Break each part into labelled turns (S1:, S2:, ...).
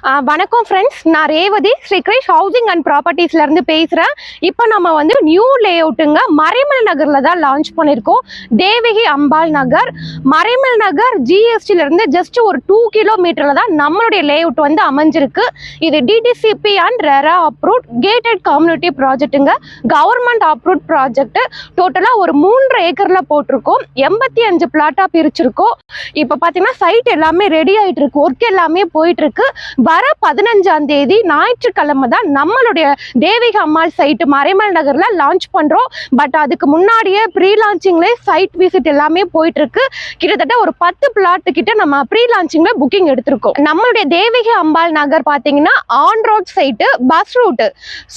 S1: வணக்கம் ஃப்ரெண்ட்ஸ், நான் Revathi Sri Girish housing and ப்ராப்பர்ட்டிஸ்ல இருந்து பேசுறேன். இப்போ நம்ம வந்து நியூ லேஅவுட்டுங்க மறைமல் நகர்ல தான் லான்ச் பண்ணியிருக்கோம். தேவகி அம்பாள் நகர், மறைமல் நகர் ஜிஎஸ்டில இருந்து ஜஸ்ட் ஒரு 2 கிலோமீட்டர்ல தான் நம்மளுடைய லேஅவுட் வந்து அமைஞ்சிருக்கு. இது DTCP and RERA approved gated community ப்ராஜெக்ட்டுங்க. Government approved project. டோட்டலா ஒரு 3 ஏக்கர்ல போட்டிருக்கோம். 85 பிளாட்டா பிரிச்சிருக்கோம். இப்போ பாத்தீங்கன்னா சைட் எல்லாமே ரெடி ஆயிட்டு இருக்கு, ஒர்க் எல்லாமே போயிட்டு இருக்கு. வர 15ஆம் தேதி ஞாயிற்றுக்கிழமை தான் நம்மளுடைய தேவகி அம்மாள் சைட் மறைமல் நகர்ல லான்ச் பண்றோம். பட் அதுக்கு முன்னாடியே ப்ரீ லான்ச்சிங்ல சைட் விசிட் எல்லாமே போயிட்டு இருக்கு. கிட்டத்தட்ட ஒரு 10 பிளாட் கிட்ட நம்ம ப்ரீ லான்ச்சிங்ல புக்கிங் எடுத்திருக்கோம். நம்மளுடைய தேவகி அம்பாள் நகர் பாத்தீங்கன்னா on road side, bus route.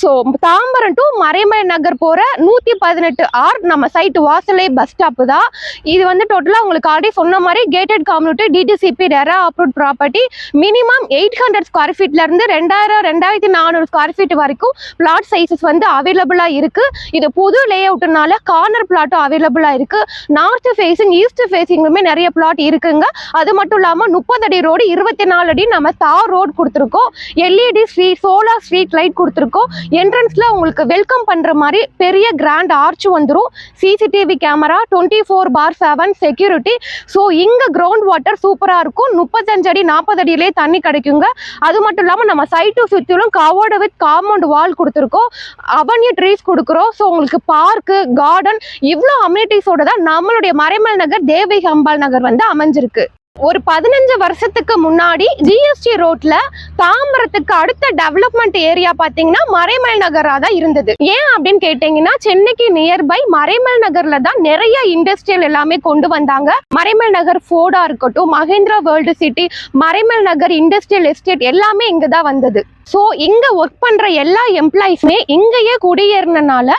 S1: So Tambaram to Maraimalai Nagar போற 118R நம்ம சைட் வாசலே பஸ் ஸ்டாப் தான். இது வந்து டோட்டலா உங்களுக்கு ஆல்ரெடி சொன்ன மாதிரி gated community DTCP RERA approved property. Minimum 800 square ஃபீட்ல இருந்து 2400 ஸ்கொயர் ஃபீட் வரைக்கும் பிளாட் சைசஸ் வந்து அவைலபிளா இருக்கு. இது புது லேஅவுட்னால கார்னர் பிளாட்டும் அவைலபிளா இருக்கு. நார்த் ஃபேசிங், ஈஸ்ட் ஃபேசிங்லுமே நிறைய பிளாட் இருக்குங்க. அது மட்டும் இல்லாம 30 அடி ரோடு, 24 அடி நம்ம தார் ரோடு கொடுத்துருக்கோம். எல்இடி சோலார் ஸ்ட்ரீட் லைட் கொடுத்துருக்கோம். என்ட்ரன்ஸ்ல உங்களுக்கு வெல்கம் பண்ற மாதிரி பெரிய கிராண்ட் ஆர்ச் வந்துடும். CCTV camera, 24/7 security. ஸோ இங்க கிரவுண்ட் வாட்டர் சூப்பரா இருக்கும். 35 அடி 40 அடியிலே தண்ணி கிடைக்குங்க. அது மட்டும் இல்லாம நம்ம சைட்டு சுத்திலும் கவர்டு வித் காம்பவுண்ட் வால் கொடுத்துருக்கோம். அவென்யூ ட்ரீஸ் கொடுக்குறோம். ஸோ உங்களுக்கு பார்க்கு, கார்டன், இவ்வளோ அம்யூனிட்டிஸோட தான் நம்மளுடைய மறைமல் நகர் தேவகி அம்பாள் நகர் வந்து அமைஞ்சிருக்கு. ஒரு 15 வருஷத்துக்கு முன்னாடி ஜிஎஸ்டி ரோட்ல தாம்பரத்துக்கு அடுத்த டெவலப்மெண்ட் ஏரியா பாத்தீங்கன்னா மறைமல் நகரா தான் இருந்தது. ஏன் அப்படின்னு கேட்டீங்கன்னா, சென்னைக்கு நியர்பை மறைமல் நகர்ல தான் நிறைய இண்டஸ்ட்ரியல் எல்லாமே கொண்டு வந்தாங்க. மறைமல் நகர் ஃபோர்டா இருக்கட்டும், மகேந்திரா வேர்ல்டு சிட்டி, மறைமல் நகர் இண்டஸ்ட்ரியல் எஸ்டேட் எல்லாமே இங்க தான் வந்தது. ஸோ இங்க ஒர்க் பண்ற எல்லா எம்ப்ளாயிஸுமே இங்கேயே குடியேறினால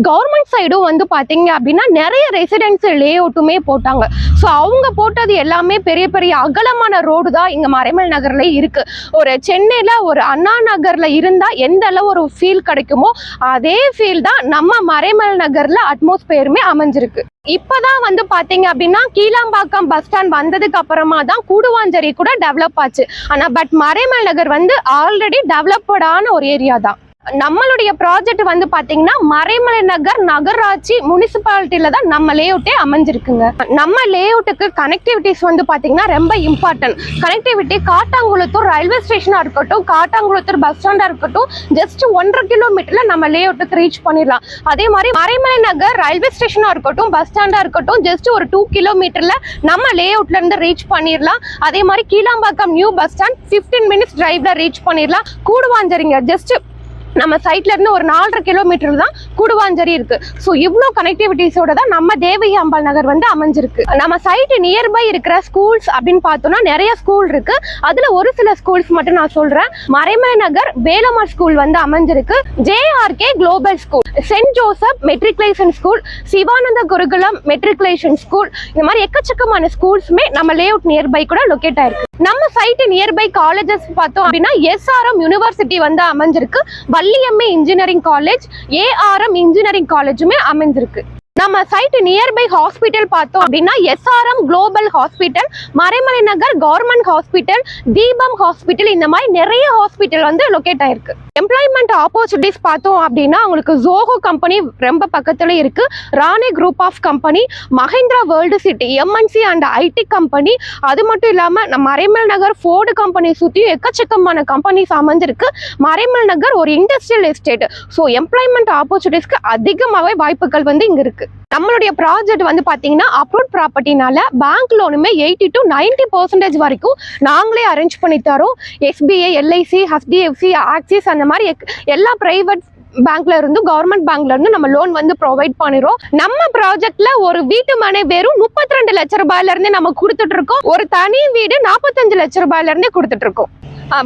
S1: கவர்மெண்ட் சைடும் வந்து பாத்தீங்க அப்படின்னா நிறைய ரெசிடென்சியல் லேஅவுட்டுமே போட்டாங்க. ஸோ அவங்க போட்டது எல்லாமே பெரிய பெரிய அகலமான ரோடு தான் இங்க மறைமல் நகர்ல இருக்கு. ஒரு சென்னையில ஒரு அண்ணா நகர்ல இருந்தா எந்த அளவு ஒரு ஃபீல் கிடைக்குமோ அதே ஃபீல் தான் நம்ம மறைமல் நகர்ல அட்மாஸ்பியருமே அமைஞ்சிருக்கு. இப்பதான் வந்து பாத்தீங்க அப்படின்னா கீழாம்பாக்கம் பஸ் ஸ்டாண்ட் வந்ததுக்கு அப்புறமா தான் கூடுவாஞ்சேரி கூட டெவலப் ஆச்சு. ஆனா பட் மறைமல் நகர் வந்து ஆல்ரெடி டெவலப்டான ஒரு ஏரியா தான். நம்மளுடைய ப்ராஜெக்ட் வந்து பாத்தீங்கன்னா மறைமலை நகர் நகராட்சி முனிசிபாலிட்டியில தான் நம்ம லேஅவுட்டே அமைஞ்சிருக்குங்க. நம்ம லேஅவுட்டுக்கு கனெக்டிவிட்டிஸ் வந்து பாத்தீங்கன்னா ரொம்ப இம்பார்ட்டன்ட். கனெக்டிவிட்டி காட்டாங்குளத்தூர் ரயில்வே ஸ்டேஷனா இருக்கட்டும், காட்டாங்குளத்தூர் பஸ் ஸ்டாண்டா இருக்கட்டும், ஜஸ்ட் 1.5 கிலோமீட்டர்ல நம்ம லேஅவுட்டுக்கு ரீச் பண்ணிடலாம். அதே மாதிரி மறைமலை நகர் ரயில்வே ஸ்டேஷனா இருக்கட்டும், பஸ் ஸ்டாண்டா இருக்கட்டும், ஜஸ்ட் ஒரு 2 கிலோமீட்டர்ல நம்ம லேஅவுட்ல இருந்து ரீச் பண்ணிடலாம். அதே மாதிரி Kilambakkam new bus stand 15 minutes டிரைவ்ல ரீச் பண்ணிடலாம். கூடுவாஞ்சேரிங்க ஜஸ்ட் நம்ம சைட்ல இருந்து ஒரு 4.5 கிலோமீட்டர் தான் கூடுவாஞ்சேரி இருக்கு. ஸோ இவ்வளோ கனெக்டிவிட்டிஸோட தான் நம்ம தேவகி அம்பாள் நகர் வந்து அமைஞ்சிருக்கு. நம்ம சைட்டு நியர்பை இருக்கிற ஸ்கூல்ஸ் அப்படின்னு பார்த்தோம்னா நிறைய ஸ்கூல் இருக்கு. அதுல ஒரு சில ஸ்கூல்ஸ் மட்டும் நான் சொல்றேன். மறைமல் நகர் வேலம்மாள் ஸ்கூல் வந்து அமைஞ்சிருக்கு. JRK global school, saint Joseph matriculation school, Sivananda Gurukulam matriculation school, இந்த மாதிரி எக்கச்சக்கமான ஸ்கூல்ஸுமே நம்ம லேஅவுட் நியர்பை கூட லொக்கேட் ஆயிருக்கு. நம்ம சைட்டு நியர்பை காலேஜஸ் பார்த்தோம் அப்படின்னா SRM யூனிவர்சிட்டி வந்து அமைஞ்சிருக்கு. Valliammai engineering college, ARM engineering காலேஜுமே அமைஞ்சிருக்கு. நம்ம சைட் நியர்பை ஹாஸ்பிட்டல் பார்த்தோம் அப்படின்னா SRM global hospital, Maraimalai Nagar government hospital, Deepam hospital, இந்த மாதிரி நிறைய ஹாஸ்பிட்டல் வந்து லொக்கேட் ஆயிருக்கு. எம்ப்ளாய்மெண்ட் ஆப்பர்ச்சுனிட்டிஸ் பார்த்தோம் அப்படின்னா உங்களுக்கு ஜோஹோ கம்பெனி ரொம்ப பக்கத்துல இருக்கு, Rane group of company, Mahindra world city, MNC and IT company. அது மட்டும் இல்லாம நம்ம மறைமல் நகர் ஃபோர்டு கம்பெனி சுற்றியும் எக்கச்சக்கமான கம்பெனிஸ் அமைஞ்சிருக்கு. மறைமல் நகர் ஒரு இண்டஸ்ட்ரியல் எஸ்டேட். ஸோ எம்ப்ளாய்மெண்ட் ஆப்பர்ச்சுனிட்டிஸ்க்கு அதிகமாகவே வாய்ப்புகள் வந்து இங்க இருக்கு. நம்மளுடைய ப்ராஜெக்ட் வந்து பாத்தீங்கன்னா அப்ரூவ்ட் ப்ராப்பர்ட்டினால பேங்க் லோனுமே 80 to 90% வரைக்கும் நாங்களே அரேஞ்ச் பண்ணி தரோம். SBI, LIC, HDFC, ஆக்சிஸ், அந்த மாதிரி எல்லா பிரைவேட் பேங்க்ல இருந்து கவர்மெண்ட் பேங்க்ல இருந்து நம்ம லோன் வந்து ப்ரொவைட் பண்ணிடுறோம். நம்ம ப்ராஜெக்ட்ல ஒரு வீட்டு மனை வெறும் 32 லட்சம் ரூபாயில இருந்து நம்ம கொடுத்துட்டு இருக்கோம். ஒரு தனி வீடு 45 லட்சம் ரூபாயில இருந்தே கொடுத்துட்டு இருக்கோம்.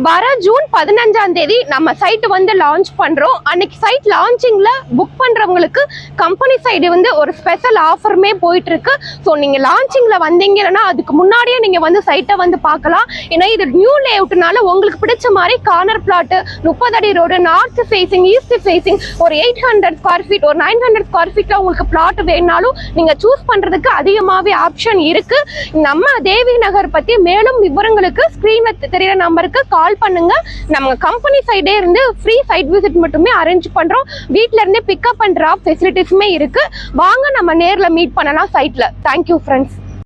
S1: வர ஜூன் 15ஆம் தேதி நம்ம சைட் வந்து லான்ச் பண்றோம். அன்னைக்கு சைட் லான்ச்சிங்ல புக் பண்றவங்களுக்கு கம்பெனி சைடு வந்து ஒரு ஸ்பெஷல் ஆஃபருமே போயிட்டு இருக்கு. ஸோ நீங்க லான்ச்சிங்ல வந்தீங்கன்னா அதுக்கு முன்னாடியே நீங்க வந்து சைட்டை வந்து பார்க்கலாம். ஏன்னா இது நியூ லேஅவுட்னால உங்களுக்கு பிடிச்ச மாதிரி கார்னர் பிளாட், 30 அடி road, north facing, east facing, ஒரு 800 ஸ்கொயர் ஃபீட், ஒரு 900 ஸ்கொயர் ஃபீட்ல உங்களுக்கு பிளாட் வேணாலும் நீங்க சூஸ் பண்றதுக்கு அதிகமாகவே ஆப்ஷன் இருக்கு. நம்ம தேவி நகர் பத்தி மேலும் விவரங்களுக்கு ஸ்கிரீன்ல தெரியுற நம்பருக்கு கால் பண்ணுங்க. நம்ம கம்பெனி சைடே இருந்து ஃப்ரீ சைட் விசிட் மட்டுமே அரேஞ்ச் பண்றோம். வீட்ல இருந்தே பிக்கப் அண்ட் டிராப் ஃபெசிலிட்டிஸுமே இருக்கு. வாங்க நம்ம நேர்ல மீட் பண்ணலாம் சைட்ல. Thank you friends.